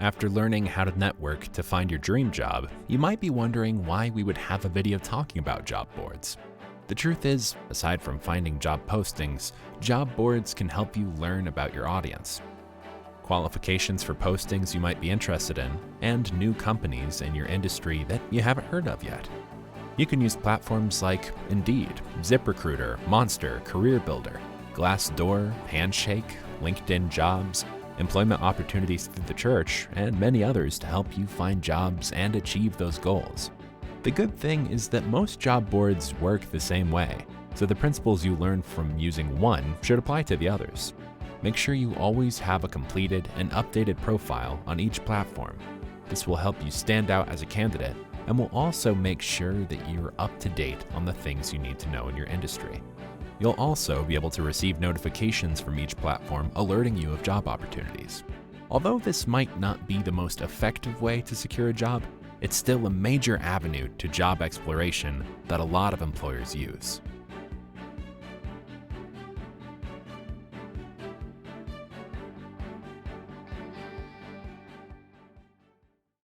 After learning how to network to find your dream job, you might be wondering why we would have a video talking about job boards. The truth is, aside from finding job postings, job boards can help you learn about your audience, qualifications for postings you might be interested in, and new companies in your industry that you haven't heard of yet. You can use platforms like Indeed, ZipRecruiter, Monster, Career Builder, Glassdoor, Handshake, LinkedIn Jobs, employment opportunities through the church, and many others to help you find jobs and achieve those goals. The good thing is that most job boards work the same way, so the principles you learn from using one should apply to the others. Make sure you always have a completed and updated profile on each platform. This will help you stand out as a candidate and will also make sure that you're up to date on the things you need to know in your industry. You'll also be able to receive notifications from each platform alerting you of job opportunities. Although this might not be the most effective way to secure a job, it's still a major avenue to job exploration that a lot of employers use.